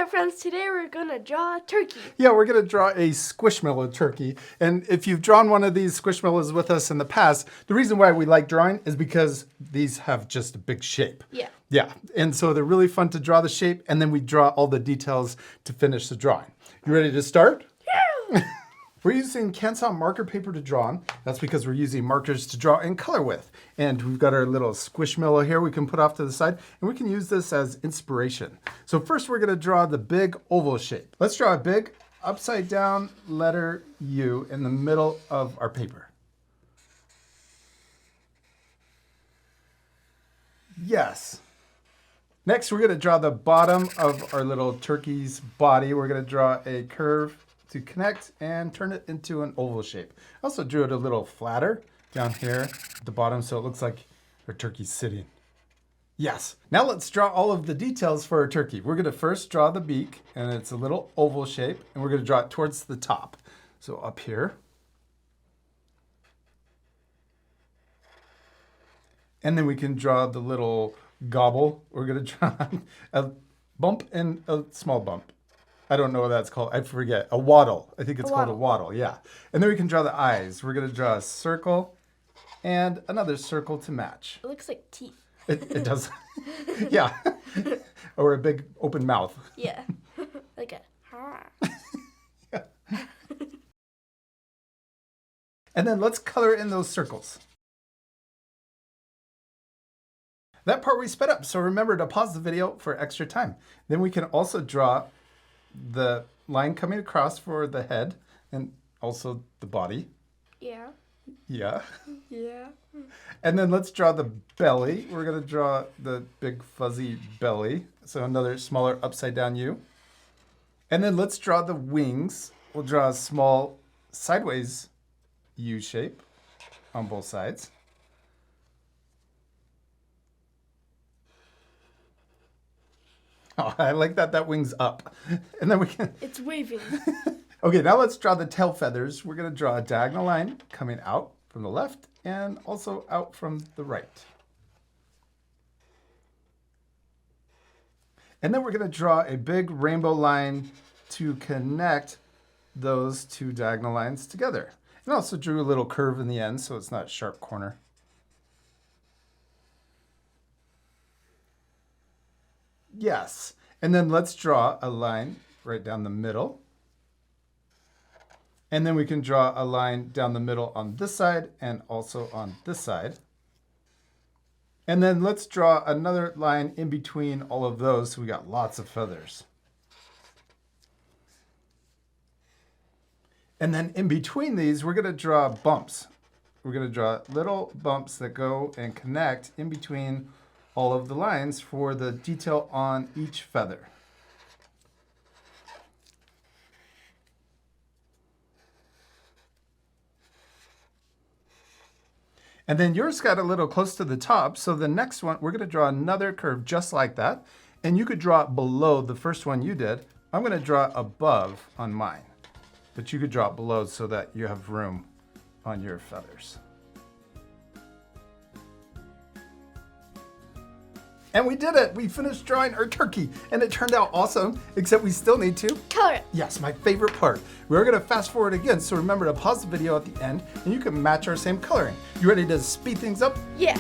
Hi friends, today we're gonna draw a turkey. Yeah, we're gonna draw a Squishmallow turkey. And if you've drawn one of these Squishmallows with us in the past, the reason why we like drawing is because these have just a big shape. Yeah. Yeah, and so they're really fun to draw the shape, and then we draw all the details to finish the drawing. You ready to start? Yeah. We're using Canson marker paper to draw on. That's because we're using markers to draw and color with. And we've got our little Squishmallow here we can put off to the side, and we can use this as inspiration. So first we're gonna draw the big oval shape. Let's draw a big upside down letter U in the middle of our paper. Yes. Next we're gonna draw the bottom of our little turkey's body. We're gonna draw a curve to connect and turn it into an oval shape. I also drew it a little flatter down here at the bottom so it looks like our turkey's sitting. Yes. Now let's draw all of the details for our turkey. We're gonna first draw the beak, and it's a little oval shape, and we're gonna draw it towards the top. So up here. And then we can draw the little gobble. We're gonna draw a bump and a small bump. I don't know what that's called. I forget. A waddle. I think it's called a waddle. Yeah. And then we can draw the eyes. We're going to draw a circle and another circle to match. It looks like teeth. It does. Yeah. Or a big open mouth. Yeah. Like a ha. Yeah. And then let's color in those circles. That part we sped up, so remember to pause the video for extra time. Then we can also draw the line coming across for the head and also the body. Yeah. Yeah. Yeah. And then let's draw the belly. We're going to draw the big fuzzy belly. So another smaller upside down U. And then let's draw the wings. We'll draw a small sideways U shape on both sides. Oh, I like that wing's up. And then we can... It's waving. Okay, now let's draw the tail feathers. We're going to draw a diagonal line coming out from the left and also out from the right. And then we're going to draw a big rainbow line to connect those two diagonal lines together. And also drew a little curve in the end so it's not a sharp corner. Yes. And then let's draw a line right down the middle. And then we can draw a line down the middle on this side and also on this side. And then let's draw another line in between all of those so we got lots of feathers. And then in between these, we're going to draw bumps. We're going to draw little bumps that go and connect in between all of the lines for the detail on each feather. And then yours got a little close to the top, so the next one, we're going to draw another curve just like that. And you could draw it below the first one you did. I'm going to draw above on mine, but you could draw it below so that you have room on your feathers. And we did it! We finished drawing our turkey, and it turned out awesome, except we still need to color it. Yes, my favorite part. We're gonna fast forward again, so remember to pause the video at the end, and you can match our same coloring. You ready to speed things up? Yeah.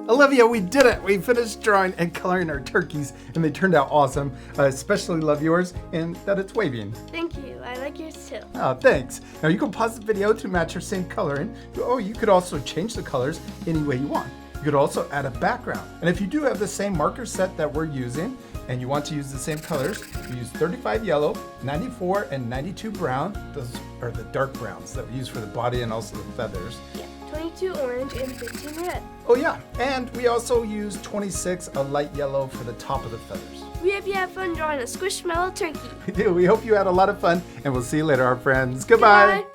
Olivia, we did it! We finished drawing and coloring our turkeys, and they turned out awesome. I especially love yours, and that it's waving. Thank you. I like yours too. Oh, thanks. Now you can pause the video to match your same coloring, or you could also change the colors any way you want. You could also add a background. And if you do have the same marker set that we're using, and you want to use the same colors, you use 35 yellow, 94 and 92 brown. Those are the dark browns that we use for the body and also the feathers. Yeah. 22 orange and 15 red. Oh yeah, and we also use 26, a light yellow for the top of the feathers. We hope you had fun drawing a Squishmallow turkey. We do. We hope you had a lot of fun, and we'll see you later, our friends. Goodbye. Goodbye.